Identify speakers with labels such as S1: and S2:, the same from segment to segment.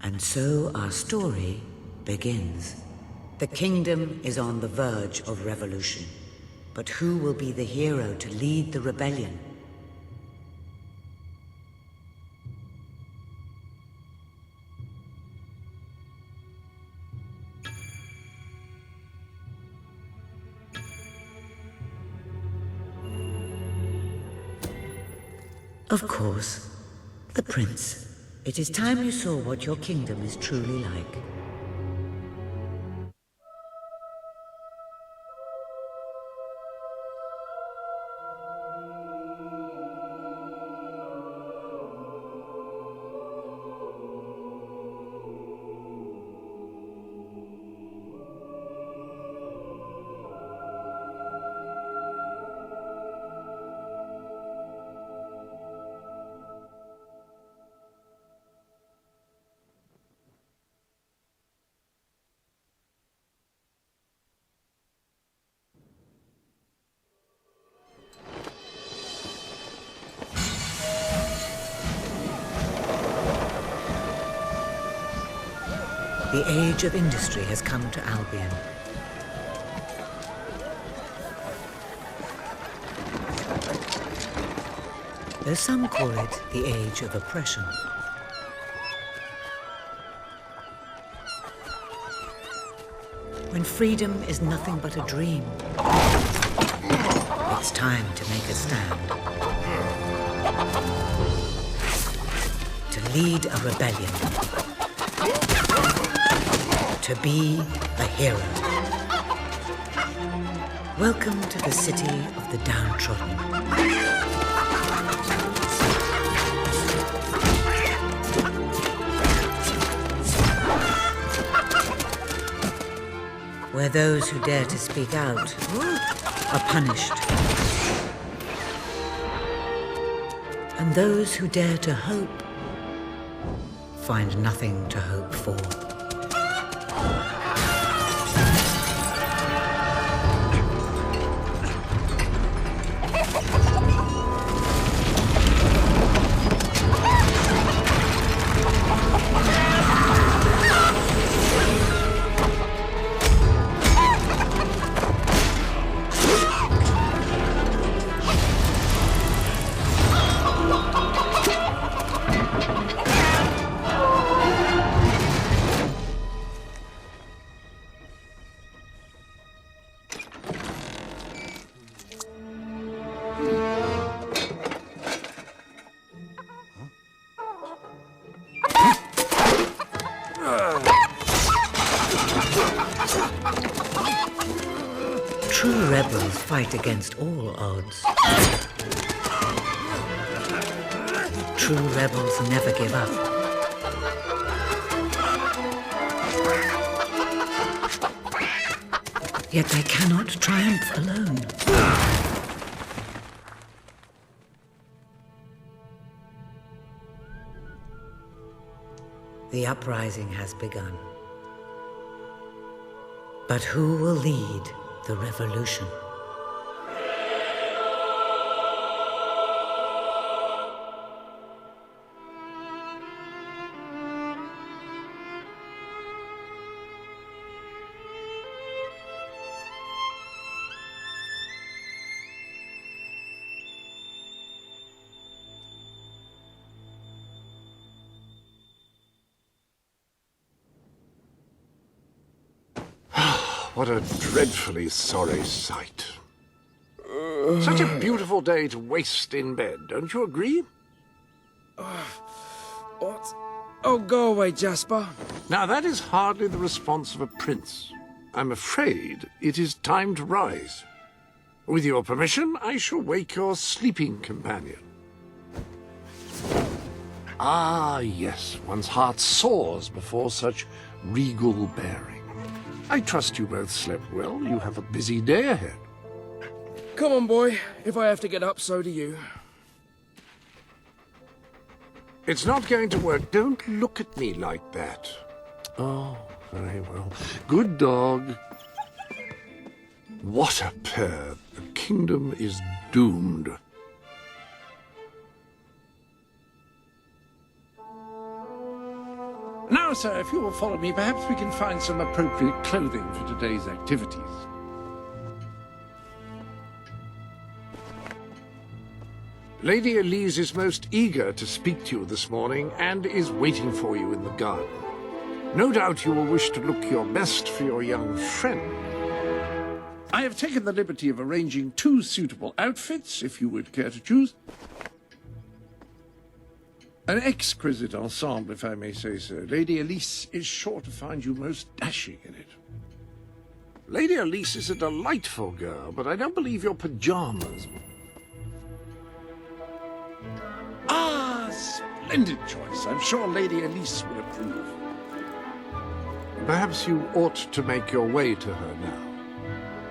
S1: And so our story begins. The kingdom is on the verge of revolution. But who will be the hero to lead the rebellion? Of course, the prince. It is time you saw what your kingdom is truly like. The age of industry has come to Albion. Though some call it the age of oppression. When freedom is nothing but a dream, it's time to make a stand. To lead a rebellion. To be a hero. Welcome to the city of the downtrodden. Where those who dare to speak out are punished. And those who dare to hope find nothing to hope for. True rebels fight against all odds. True rebels never give up. Yet they cannot triumph alone. The uprising has begun. But who will lead the revolution?
S2: What a dreadfully sorry sight. Such a beautiful day to waste in bed, don't you agree?
S3: What? Oh, go away, Jasper.
S2: Now, that is hardly the response of a prince. I'm afraid it is time to rise. With your permission, I shall wake your sleeping companion. Ah, yes, one's heart soars before such regal bearing. I trust you both slept well. You have a busy day ahead.
S3: Come on, boy. If I have to get up, so do you.
S2: It's not going to work. Don't look at me like that. Oh, very well. Good dog. What a pair. The kingdom is doomed. Now Now, sir, if you will follow me, perhaps we can find some appropriate clothing for today's activities. Lady Elise is most eager to speak to you this morning and is waiting for you in the garden. No doubt you will wish to look your best for your young friend. I have taken the liberty of arranging 2 suitable outfits, if you would care to choose. An exquisite ensemble, if I may say so. Lady Elise is sure to find you most dashing in it. Lady Elise is a delightful girl, but I don't believe your pajamas... Ah, splendid choice. I'm sure Lady Elise will approve. Perhaps you ought to make your way to her now.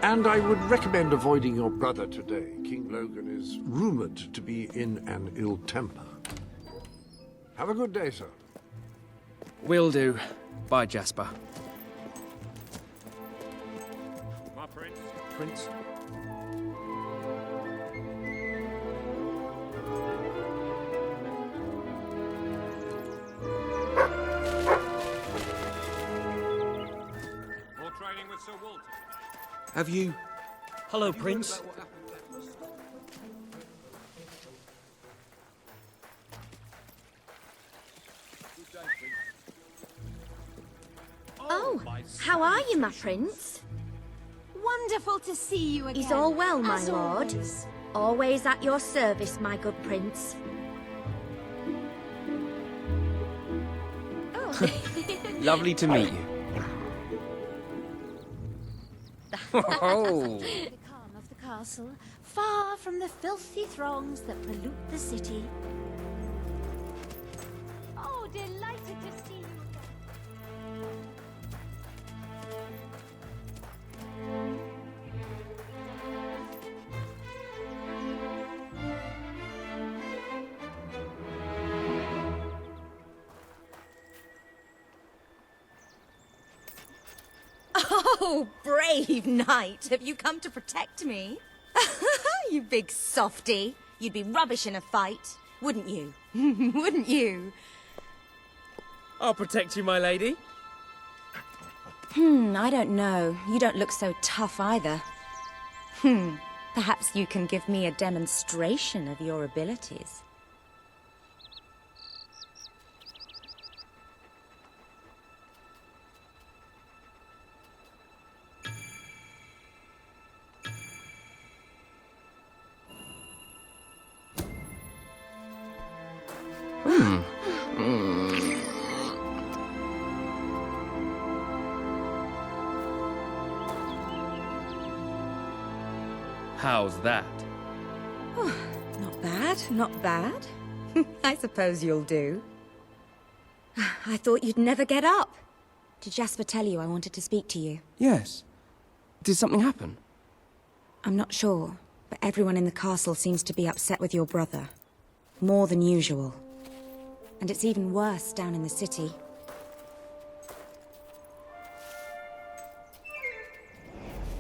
S2: And I would recommend avoiding your brother today. King Logan is rumored to be in an ill temper. Have a good day, sir.
S3: Will do. Bye, Jasper.
S4: My prince.
S3: Prince.
S4: More training with Sir Walter.
S3: Have you...
S5: Hello, Prince.
S6: Oh, how are you, my prince?
S7: Wonderful to see you again.
S6: Is all well, my
S7: as
S6: lord?
S7: always.
S6: Always at your service, my good prince.
S7: Oh.
S3: Lovely to meet you. Oh.
S7: The calm of the castle, far from the filthy throngs that pollute the city. Oh, delighted to see you again.
S8: Oh, brave knight, have you come to protect me? You big softy. You'd be rubbish in a fight, wouldn't you? Wouldn't you?
S3: I'll protect you, my lady.
S8: I don't know. You don't look so tough either. Perhaps you can give me a demonstration of your abilities.
S3: How's that?
S8: Not bad, not bad. I suppose you'll do. I thought you'd never get up. Did Jasper tell you I wanted to speak to you?
S3: Yes. Did something happen?
S8: I'm not sure, but everyone in the castle seems to be upset with your brother. More than usual. And it's even worse down in the city.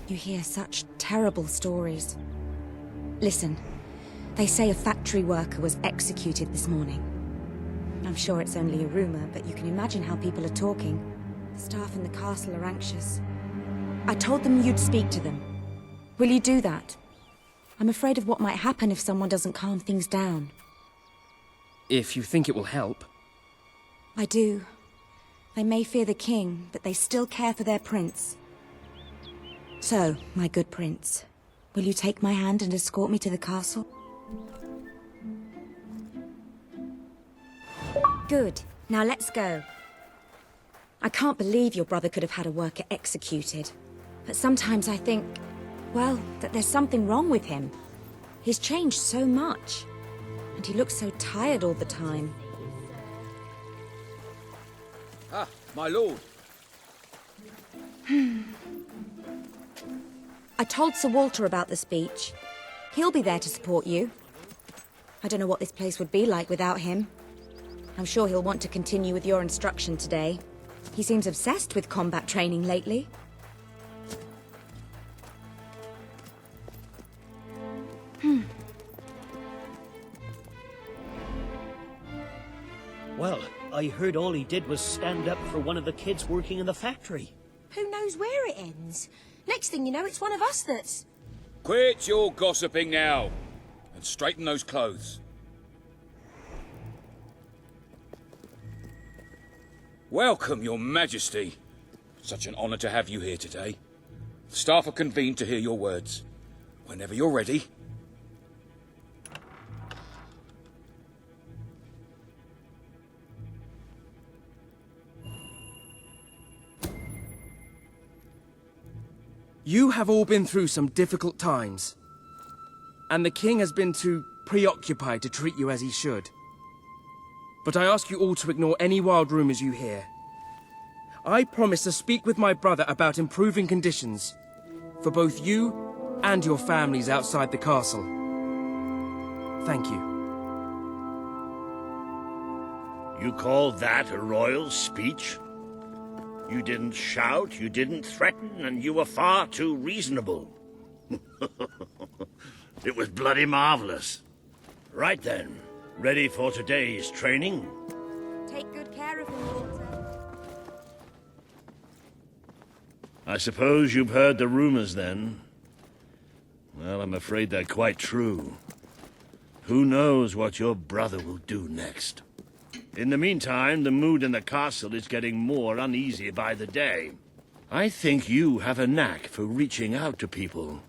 S8: You hear such terrible stories. Listen, they say a factory worker was executed this morning. I'm sure it's only a rumor, but you can imagine how people are talking. The staff in the castle are anxious. I told them you'd speak to them. Will you do that? I'm afraid of what might happen if someone doesn't calm things down.
S3: If you think it will help.
S8: I do. They may fear the king, but they still care for their prince. So, my good prince, will you take my hand and escort me to the castle? Good. Now let's go. I can't believe your brother could have had a worker executed. But sometimes I think, well, that there's something wrong with him. He's changed so much. And he looks so tired all the time.
S5: Ah, my lord.
S8: I told Sir Walter about the speech. He'll be there to support you. I don't know what this place would be like without him. I'm sure he'll want to continue with your instruction today. He seems obsessed with combat training lately.
S5: Well, I heard all he did was stand up for one of the kids working in the factory.
S9: Who knows where it ends? Next thing you know, it's one of us that's...
S10: Quit your gossiping now, and straighten those clothes. Welcome, Your Majesty. Such an honor to have you here today. The staff are convened to hear your words. Whenever you're ready.
S3: You have all been through some difficult times. And the king has been too preoccupied to treat you as he should. But I ask you all to ignore any wild rumors you hear. I promise to speak with my brother about improving conditions for both you and your families outside the castle. Thank you.
S11: You call that a royal speech? You didn't shout, you didn't threaten, and you were far too reasonable. It was bloody marvelous. Right then, ready for today's training?
S8: Take good care of him, Walter.
S11: I suppose you've heard the rumors then? Well, I'm afraid they're quite true. Who knows what your brother will do next? In the meantime, the mood in the castle is getting more uneasy by the day. I think you have a knack for reaching out to people.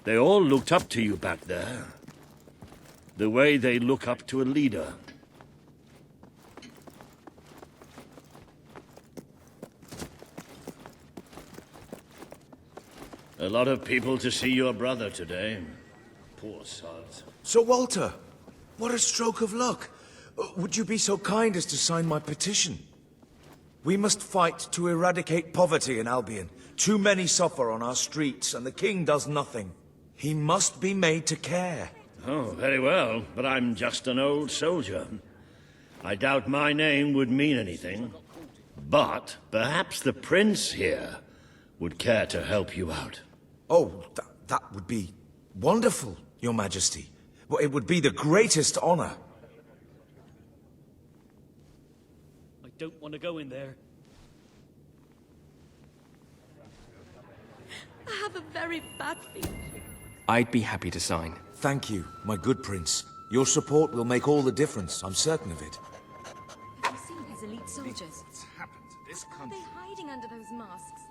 S11: They all looked up to you back there. The way they look up to a leader. A lot of people to see your brother today. Poor sods.
S12: Sir Walter, what a stroke of luck. Would you be so kind as to sign my petition? We must fight to eradicate poverty in Albion. Too many suffer on our streets, and the king does nothing. He must be made to care.
S11: Oh, very well, but I'm just an old soldier. I doubt my name would mean anything. But perhaps the prince here would care to help you out.
S12: Oh, that would be wonderful, Your Majesty. Well, it would be the greatest honor.
S5: I don't want to go in there.
S6: I have a very bad feeling.
S3: I'd be happy to sign.
S12: Thank you, my good prince. Your support will make all the difference, I'm certain of it.
S8: Have you seen his elite soldiers? What are they hiding under those masks?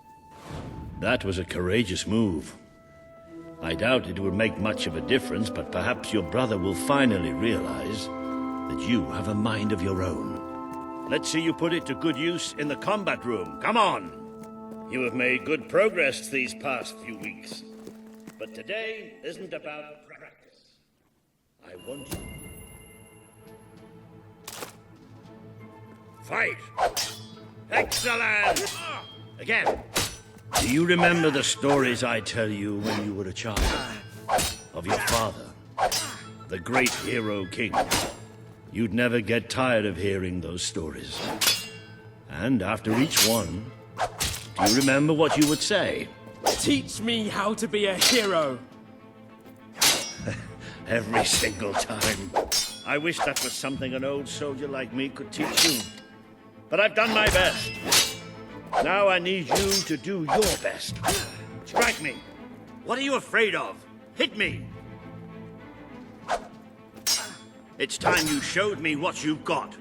S11: That was a courageous move. I doubt it will make much of a difference, but perhaps your brother will finally realize that you have a mind of your own. Let's see you put it to good use in the combat room. Come on! You have made good progress these past few weeks. But today isn't about practice. I want you... Fight! Excellent! Again! Do you remember the stories I tell you when you were a child? Of your father, the great hero king. You'd never get tired of hearing those stories. And after each one, do you remember what you would say?
S3: Teach me how to be a hero!
S11: Every single time. I wish that was something an old soldier like me could teach you. But I've done my best. Now I need you to do your best. Strike me. What are you afraid of? Hit me. It's time you showed me what you've got.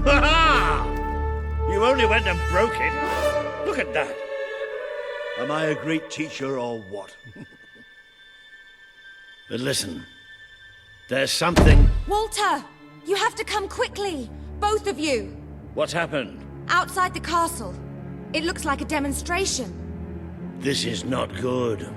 S11: Ha-ha! You only went and broke it. Look at that. Am I a great teacher or what? But listen, there's something...
S8: Walter! You have to come quickly! Both of you!
S11: What's happened?
S8: Outside the castle. It looks like a demonstration.
S11: This is not good.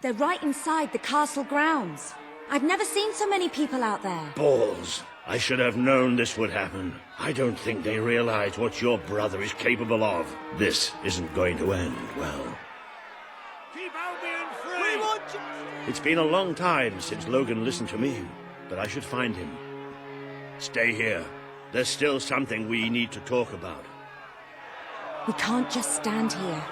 S8: They're right inside the castle grounds. I've never seen so many people out there.
S11: Balls. I should have known this would happen. I don't think they realize what your brother is capable of. This isn't going to end well. Keep Albion free! We want justice! It's been a long time since Logan listened to me, but I should find him. Stay here. There's still something we need to talk about.
S8: We can't just stand here.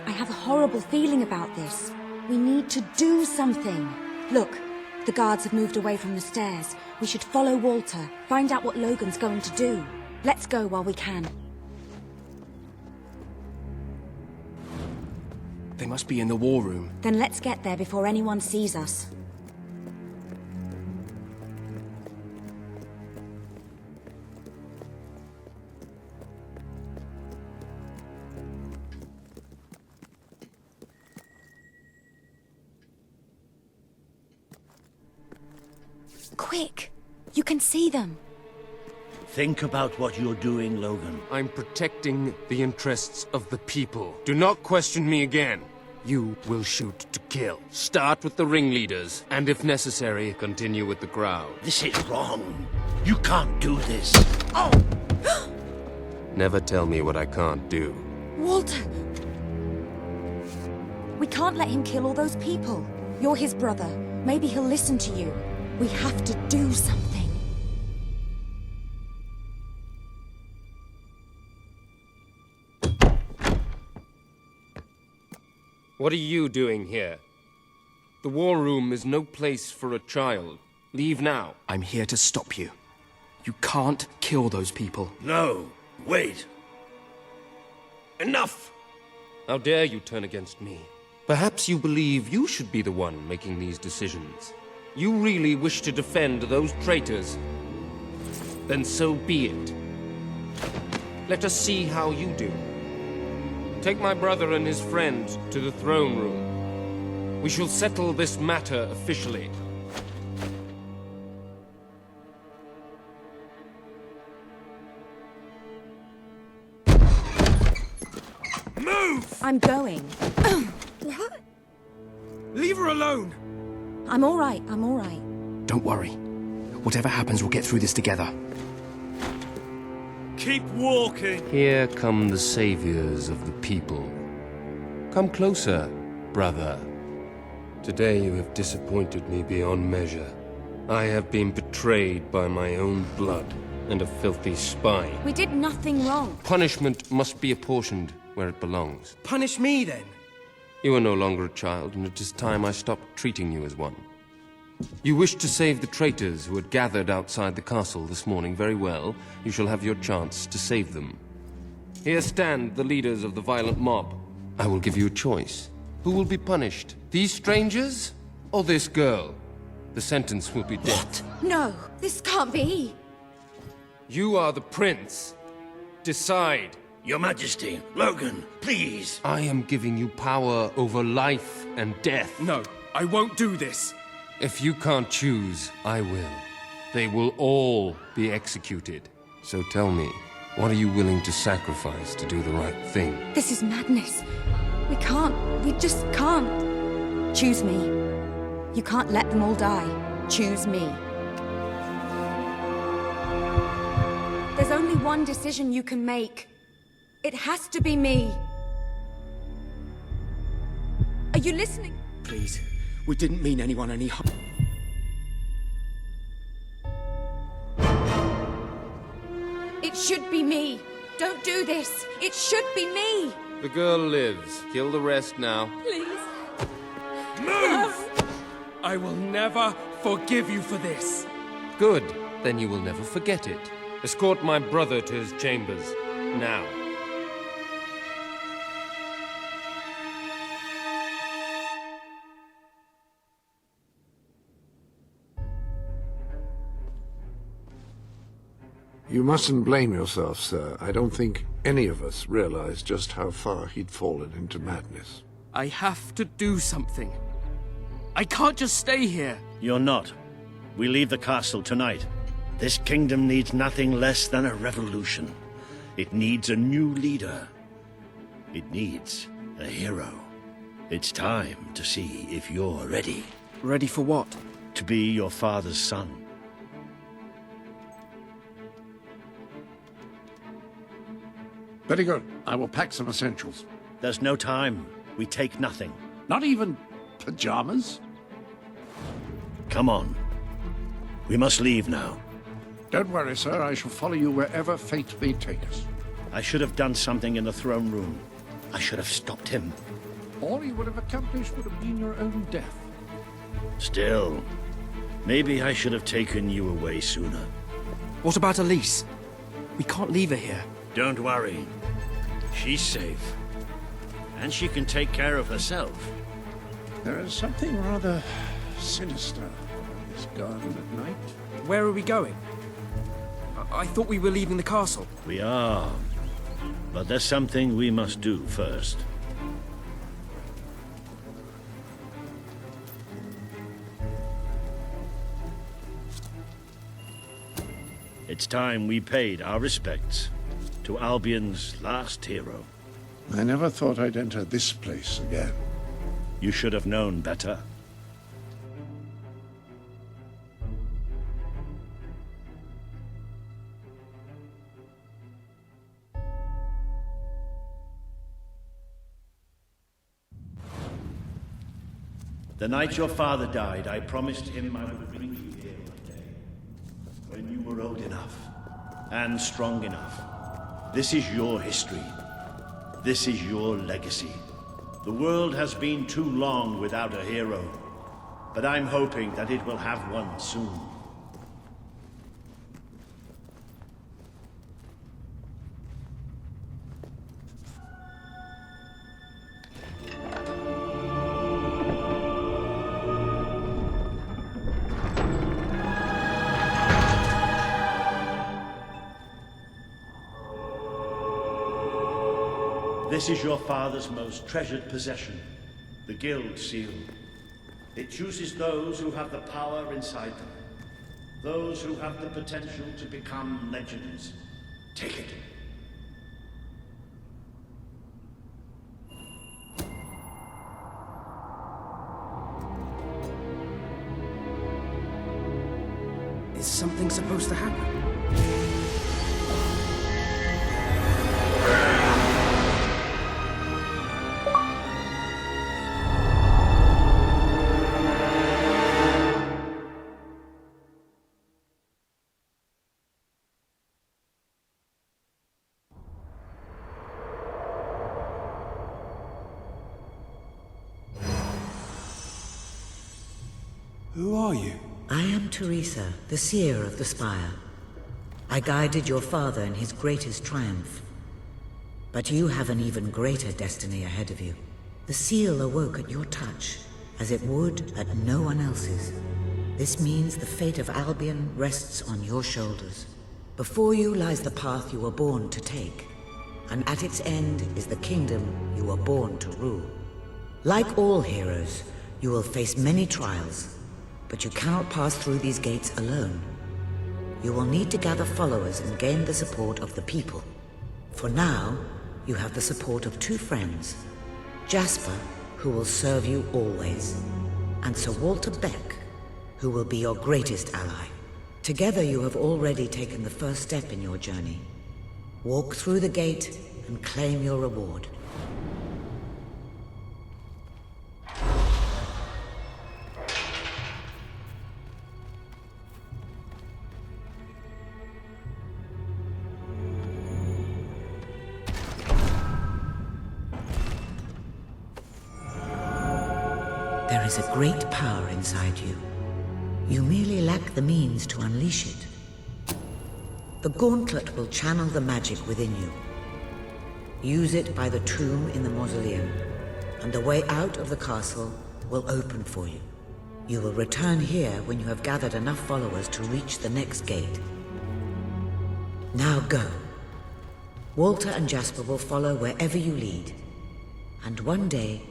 S8: I have a horrible feeling about this. We need to do something. Look, the guards have moved away from the stairs. We should follow Walter, find out what Logan's going to do. Let's go while we can.
S3: They must be in the war room.
S8: Then let's get there before anyone sees us. Quick! You can see them.
S11: Think about what you're doing, Logan.
S13: I'm protecting the interests of the people. Do not question me again. You will shoot to kill. Start with the ringleaders, and if necessary, continue with the crowd.
S11: This is wrong. You can't do this.
S8: Oh!
S13: Never tell me what I can't do.
S8: Walter! We can't let him kill all those people. You're his brother. Maybe he'll listen to you. We have to do something.
S13: What are you doing here? The war room is no place for a child. Leave now.
S3: I'm here to stop you. You can't kill those people.
S11: No, wait. Enough!
S13: How dare you turn against me? Perhaps you believe you should be the one making these decisions. You really wish to defend those traitors? Then so be it. Let us see how you do. Take my brother and his friend to the throne room. We shall settle this matter officially.
S11: Move!
S8: I'm going.
S3: What? Leave her alone!
S8: I'm all right, I'm all right.
S3: Don't worry. Whatever happens, we'll get through this together.
S11: Keep walking!
S13: Here come the saviors of the people. Come closer, brother. Today you have disappointed me beyond measure. I have been betrayed by my own blood and a filthy spy.
S8: We did nothing wrong.
S13: Punishment must be apportioned where it belongs.
S3: Punish me, then.
S13: You are no longer a child, and it is time I stopped treating you as one. You wished to save the traitors who had gathered outside the castle this morning. Very well. You shall have your chance to save them. Here stand the leaders of the violent mob. I will give you a choice. Who will be punished? These strangers? Or this girl? The sentence will be death.
S8: No, this can't be.
S13: You are the prince. Decide.
S11: Your Majesty, Logan, please.
S13: I am giving you power over life and death.
S3: No, I won't do this.
S13: If you can't choose, I will. They will all be executed. So tell me, what are you willing to sacrifice to do the right thing?
S8: This is madness. We just can't. Choose me. You can't let them all die. Choose me. There's only one decision you can make. It has to be me. Are you listening?
S3: Please, we didn't mean anyone any harm.
S8: It should be me. Don't do this. It should be me.
S13: The girl lives. Kill the rest now.
S8: Please.
S3: Move! I will never forgive you for this.
S13: Good. Then you will never forget it. Escort my brother to his chambers. Now.
S2: You mustn't blame yourself, sir. I don't think any of us realized just how far he'd fallen into madness.
S3: I have to do something. I can't just stay here.
S11: You're not. We leave the castle tonight. This kingdom needs nothing less than a revolution. It needs a new leader. It needs a hero. It's time to see if you're ready.
S3: Ready for what?
S11: To be your father's son.
S2: Very good. I will pack some essentials.
S11: There's no time. We take nothing.
S2: Not even pajamas?
S11: Come on. We must leave now.
S2: Don't worry, sir. I shall follow you wherever fate may take us.
S11: I should have done something in the throne room. I should have stopped him.
S2: All you would have accomplished would have been your own death.
S11: Still, maybe I should have taken you away sooner.
S3: What about Elise? We can't leave her here.
S11: Don't worry. She's safe. And she can take care of herself.
S2: There is something rather sinister about this garden at night.
S3: Where are we going? I thought we were leaving the castle.
S11: We are. But there's something we must do first. It's time we paid our respects to Albion's last hero.
S2: I never thought I'd enter this place again.
S11: You should have known better. The night your father died, I promised him I would bring you here one day. When you were old enough and strong enough. This is your history. This is your legacy. The world has been too long without a hero, but I'm hoping that it will have one soon. This is your father's most treasured possession, the Guild Seal. It chooses those who have the power inside them, those who have the potential to become legends. Take it.
S3: Is something supposed to happen?
S12: Who are you?
S1: I am Theresa, the Seer of the Spire. I guided your father in his greatest triumph. But you have an even greater destiny ahead of you. The seal awoke at your touch, as it would at no one else's. This means the fate of Albion rests on your shoulders. Before you lies the path you were born to take, and at its end is the kingdom you were born to rule. Like all heroes, you will face many trials, but you cannot pass through these gates alone. You will need to gather followers and gain the support of the people. For now, you have the support of two friends, Jasper, who will serve you always, and Sir Walter Beck, who will be your greatest ally. Together you have already taken the first step in your journey. Walk through the gate and claim your reward. There is a great power inside you. You merely lack the means to unleash it. The gauntlet will channel the magic within you. Use it by the tomb in the mausoleum, and the way out of the castle will open for you. You will return here when you have gathered enough followers to reach the next gate. Now go. Walter and Jasper will follow wherever you lead, and one day,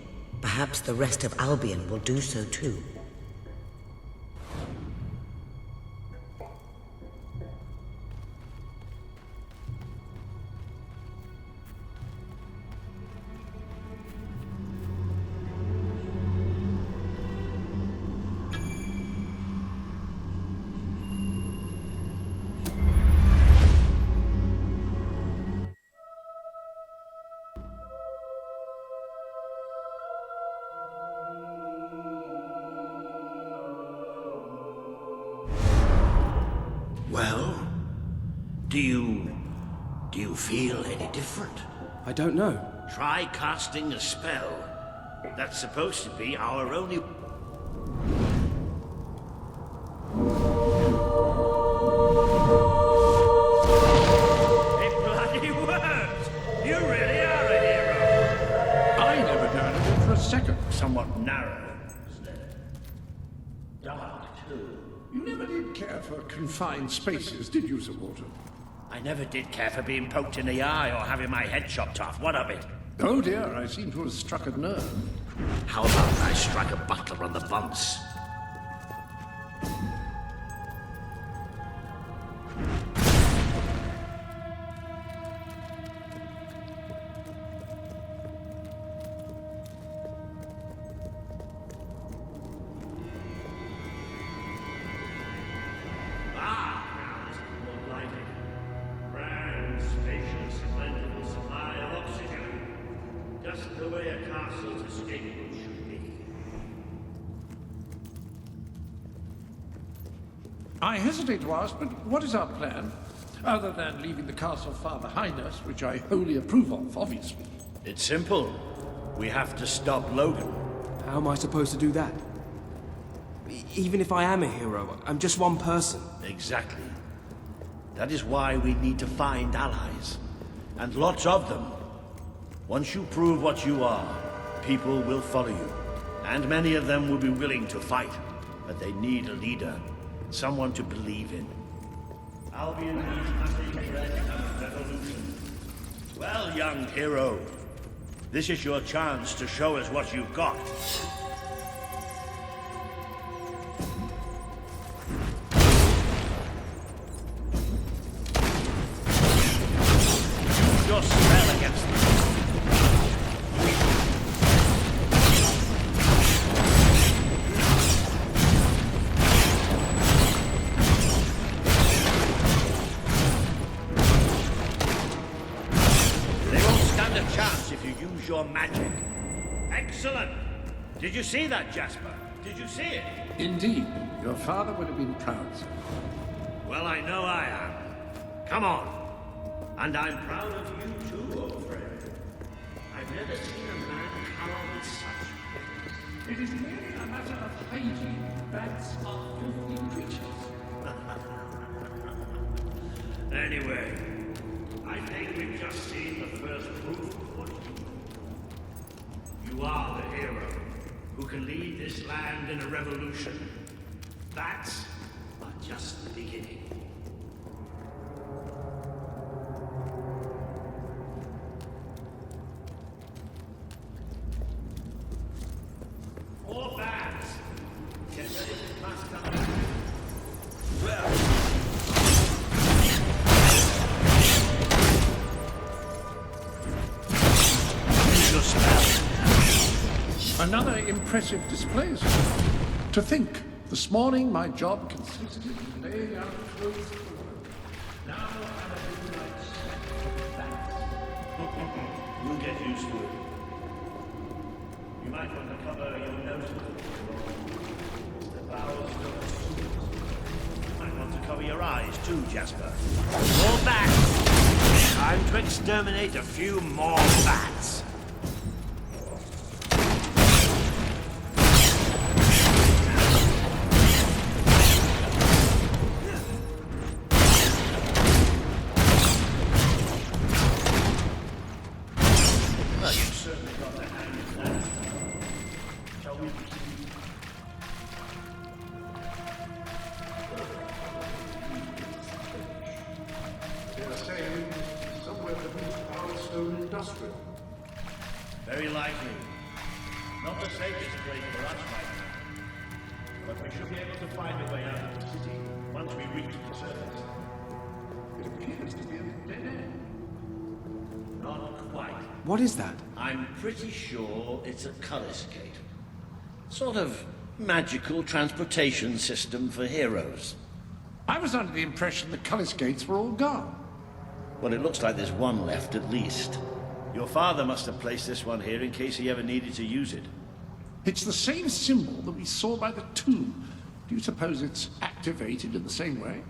S1: perhaps the rest of Albion will do so too.
S5: Do you feel any different?
S3: I don't know.
S5: Try casting a spell. That's supposed to be our only... It bloody worked! You really are a hero!
S2: I never doubted it for a second.
S5: Somewhat narrow, isn't it? Dark, too.
S2: You never did care for confined spaces, did you, Sir Walter?
S5: I never did care for being poked in the eye or having my head chopped off. What of it?
S2: Oh dear, I seem to have struck a nerve.
S5: How about I strike a butler on the bunce?
S2: I hesitate to ask, but what is our plan? Other than leaving the castle far behind us, which I wholly approve of, obviously.
S5: It's simple. We have to stop Logan.
S3: How am I supposed to do that? Even if I am a hero, I'm just one person.
S5: Exactly. That is why we need to find allies. And lots of them. Once you prove what you are, people will follow you. And many of them will be willing to fight. But they need a leader. Someone to believe in. Albion needs nothing less than a revolution. Well, young hero, this is your chance to show us what you've got. Use your spell against them. Your magic. Excellent! Did you see that, Jasper? Did you see it?
S2: Indeed. Your father would have been proud, sir.
S5: Well, I know I am. Come on. And I'm proud of you too, old friend. I've never seen a man cower with such.
S2: It is merely a matter of hygiene. Bats are filthy creatures.
S5: Anyway, I think we've just seen the first proof of what you do. You are the hero who can lead this land in a revolution. That's just the beginning. More bats! Get ready to cast up. Use your spell.
S2: Another impressive display, sir. To think, this morning my job consisted in laying out clothes for work. Now I'm a midnight
S5: You'll get used to it. You might want to cover your nose with it. The bowels don't. You might want to cover your eyes too, Jasper. More bats! Time to exterminate a few more bats. Very likely. Not the safest place for us right now. But we should be able to find a way out of the city once we reach the surface.
S2: It appears to be a dead end.
S5: Not quite.
S3: What is that?
S5: I'm pretty sure it's a color-skate. Sort of magical transportation system for heroes.
S2: I was under the impression the color skates were all gone.
S5: Well, it looks like there's one left at least. Your father must have placed this one here in case he ever needed to use it.
S2: It's the same symbol that we saw by the tomb. Do you suppose it's activated in the same way?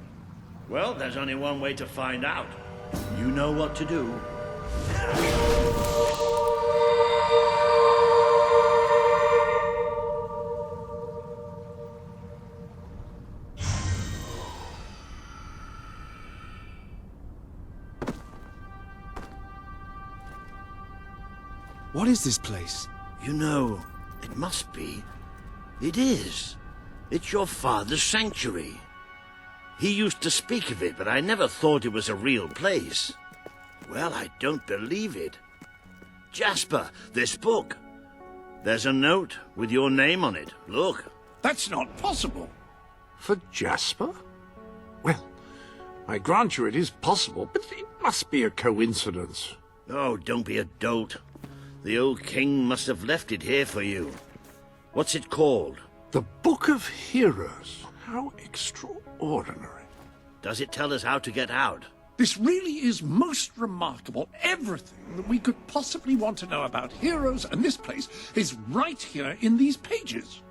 S5: Well, there's only one way to find out. You know what to do.
S3: What is this place?
S5: You know, it must be. It is. It's your father's sanctuary. He used to speak of it, but I never thought it was a real place. Well, I don't believe it. Jasper, this book. There's a note with your name on it. Look.
S2: That's not possible. For Jasper? Well, I grant you it is possible, but it must be a coincidence.
S5: Oh, don't be a dolt. The old king must have left it here for you. What's it called?
S2: The Book of Heroes. How extraordinary.
S5: Does it tell us how to get out?
S2: This really is most remarkable. Everything that we could possibly want to know about heroes and this place is right here in these pages.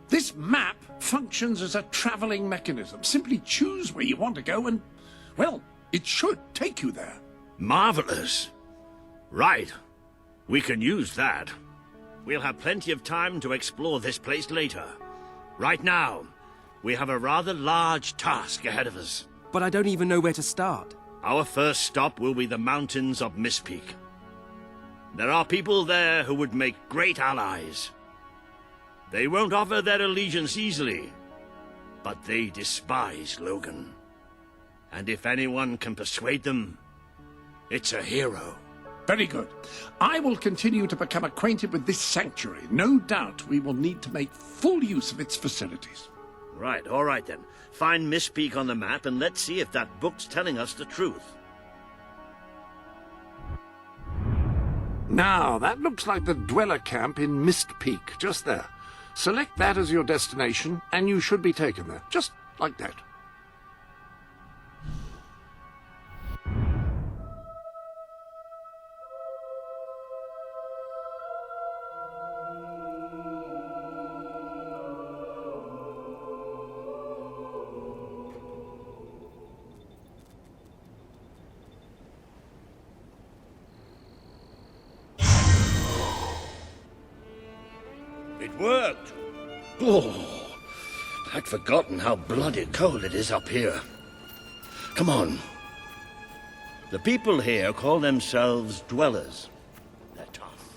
S2: This map functions as a traveling mechanism. Simply choose where you want to go and, well, it should take you there.
S5: Marvelous. Right. We can use that. We'll have plenty of time to explore this place later. Right now, we have a rather large task ahead of us.
S3: But I don't even know where to start.
S5: Our first stop will be the mountains of Mistpeak. There are people there who would make great allies. They won't offer their allegiance easily, but they despise Logan. And if anyone can persuade them, it's a hero.
S2: Very good. I will continue to become acquainted with this sanctuary. No doubt we will need to make full use of its facilities.
S5: Right, all right then. Find Mistpeak on the map and let's see if that book's telling us the truth.
S2: Now, that looks like the dweller camp in Mistpeak, just there. Select that as your destination, and you should be taken there, just like that.
S5: It worked. Oh, I'd forgotten how bloody cold it is up here. Come on. The people here call themselves dwellers. They're tough.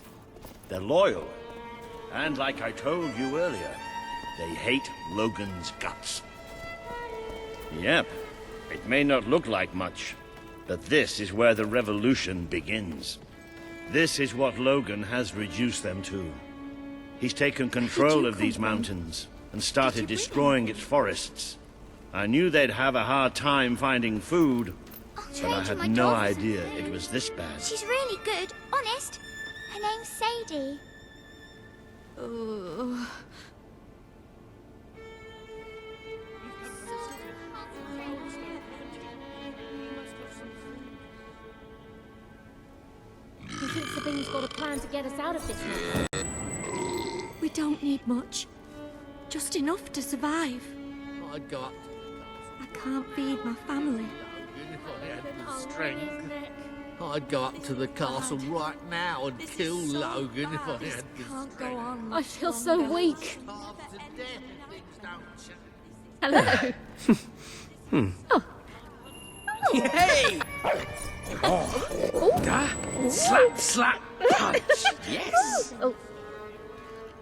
S5: They're loyal. And like I told you earlier, they hate Logan's guts. Yep, it may not look like much, but this is where the revolution begins. This is what Logan has reduced them to. He's taken control of these mountains and started destroying its forests. I knew they'd have a hard time finding food, but I had no idea it was this bad.
S7: She's really good, honest. Her name's Sadie.
S6: You think Sabine's got a plan to get us out of this one?
S9: We don't need much. Just enough to survive.
S14: I
S9: can't feed my family.
S14: If I had the strength, I'd go up to the castle right now and kill Logan if I had the
S9: Can't go on.
S6: I feel so weak.
S14: Hello.
S3: Hey! Slap, slap, punch. Yes.
S6: Oh.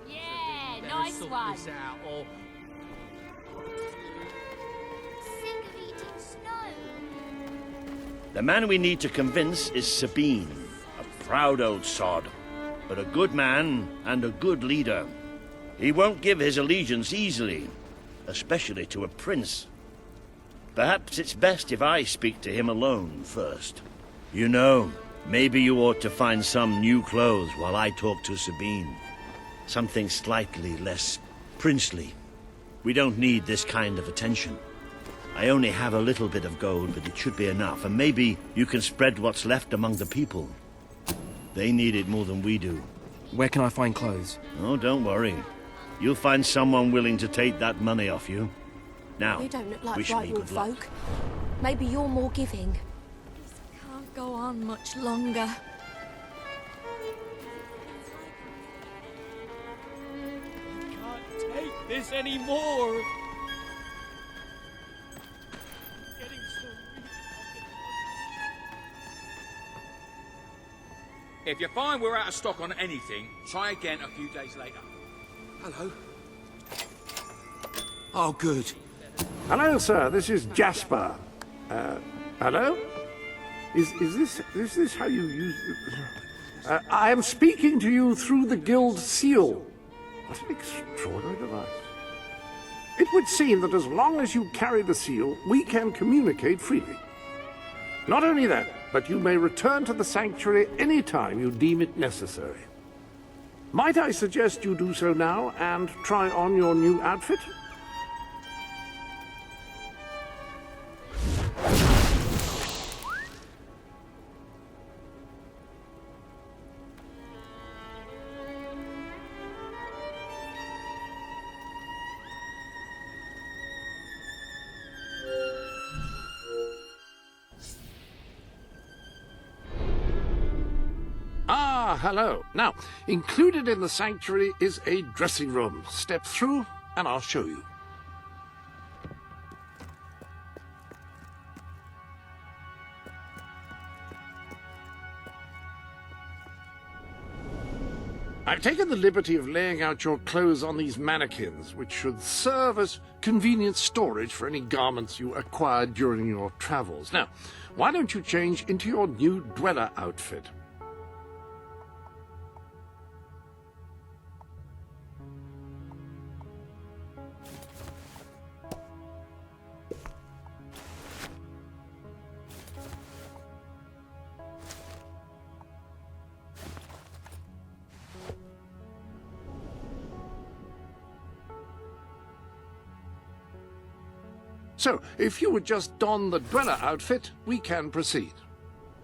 S7: Yeah, nice one. Sick of eating snow.
S5: The man we need to convince is Sabine, a proud old sod, but a good man and a good leader. He won't give his allegiance easily, especially to a prince. Perhaps it's best if I speak to him alone first. You know, maybe you ought to find some new clothes while I talk to Sabine. Something slightly less princely. We don't need this kind of attention. I only have a little bit of gold, but it should be enough, and maybe you can spread what's left among the people. They need it more than we do.
S3: Where can I find clothes?
S11: Oh, don't worry. You'll find someone willing to take that money off you. Now,
S9: You don't look like
S11: wish me
S9: Brightwall
S11: good luck.
S9: folk. Maybe you're more giving. This can't go on much longer.
S3: Can't take this anymore!
S10: If you find we're out of stock on anything, try again a few days later.
S12: Hello. Oh, good.
S2: Hello, sir. This is Jasper. Hello? Is this how you use... I am speaking to you through the guild seal. What an extraordinary device. It would seem that as long as you carry the seal, we can communicate freely. Not only that, but you may return to the sanctuary any time you deem it necessary. Might I suggest you do so now and try on your new outfit? Ah, hello. Now, included in the sanctuary is a dressing room. Step through and I'll show you. I've taken the liberty of laying out your clothes on these mannequins, which should serve as convenient storage for any garments you acquired during your travels. Now, why don't you change into your new dweller outfit? So, if you would just don the dweller outfit, we can proceed.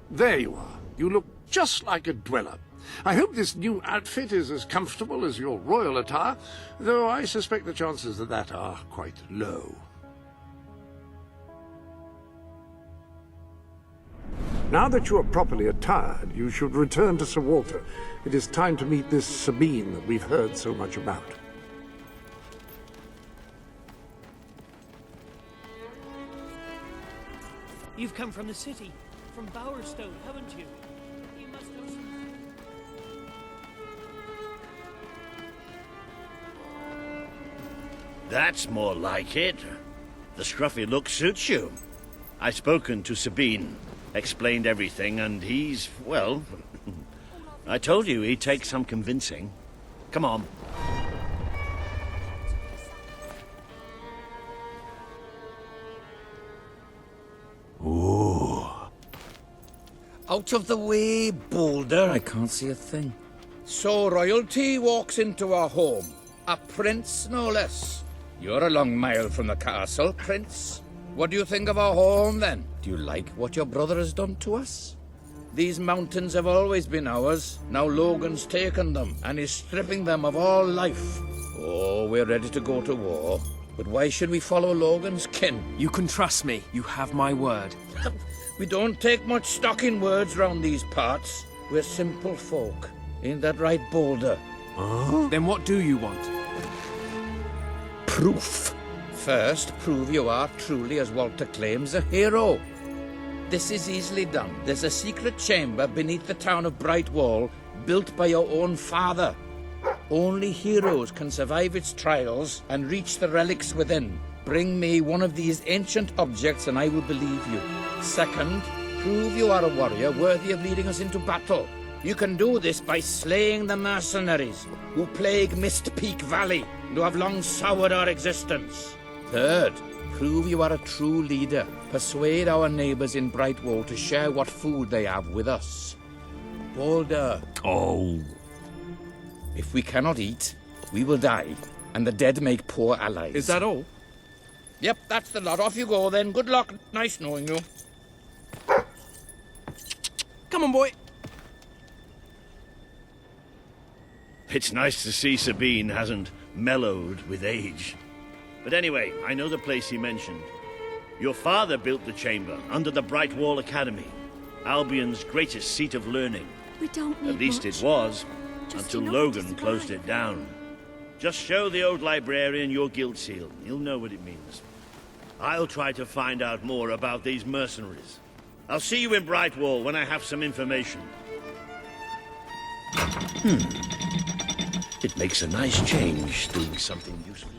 S2: There you are. You look just like a dweller. I hope this new outfit is as comfortable as your royal attire, though I suspect the chances of that are quite low. Now that you are properly attired, you should return to Sir Walter. It is time to meet this Sabine that we've heard so much about.
S15: You've come from the city, from Bowerstone, haven't you? You must know some...
S11: That's more like it. The scruffy look suits you. I've spoken to Sabine, explained everything, and he's, well... I told you he'd take some convincing. Come on.
S10: Ooh. Out of the way, Boulder. I can't see a thing. So royalty walks into our home. A prince, no less. You're a long mile from the castle, Prince. What do you think of our home, then? Do you like what your brother has done to us? These mountains have always been ours. Now Logan's taken them and is stripping them of all life. Oh, we're ready to go to war. But why should we follow Logan's kin?
S3: You can trust me. You have my word.
S10: We don't take much stock in words round these parts. We're simple folk. Ain't that right, Boulder?
S3: Then what do you want?
S10: Proof. First, prove you are truly, as Walter claims, a hero. This is easily done. There's a secret chamber beneath the town of Brightwall, built by your own father. Only heroes can survive its trials and reach the relics within. Bring me one of these ancient objects and I will believe you. Second, prove you are a warrior worthy of leading us into battle. You can do this by slaying the mercenaries who plague Mist Peak Valley and who have long soured our existence. Third, prove you are a true leader. Persuade our neighbors in Brightwall to share what food they have with us. Boulder.
S11: Oh.
S10: If we cannot eat, we will die, and the dead make poor allies.
S3: Is that all?
S10: Yep, that's the lot. Off you go then. Good luck. Nice knowing you.
S3: Come on, boy.
S11: It's nice to see Sabine hasn't mellowed with age. But anyway, I know the place he mentioned. Your father built the chamber under the Bright Wall Academy, Albion's greatest seat of learning.
S9: We don't need
S11: At least
S9: much.
S11: it was,
S9: Just
S11: until
S9: enough
S11: Logan
S9: to
S11: closed it down. Just show the old librarian your guild seal. He'll know what it means. I'll try to find out more about these mercenaries. I'll see you in Brightwall when I have some information. It makes a nice change doing something useful.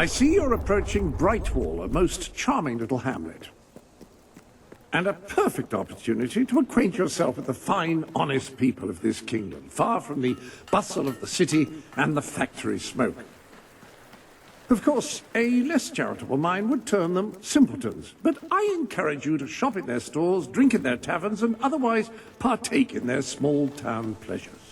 S2: I see you're approaching Brightwall, a most charming little hamlet. And a perfect opportunity to acquaint yourself with the fine, honest people of this kingdom, far from the bustle of the city and the factory smoke. Of course, a less charitable mind would term them simpletons, but I encourage you to shop in their stores, drink in their taverns, and otherwise partake in their small-town pleasures.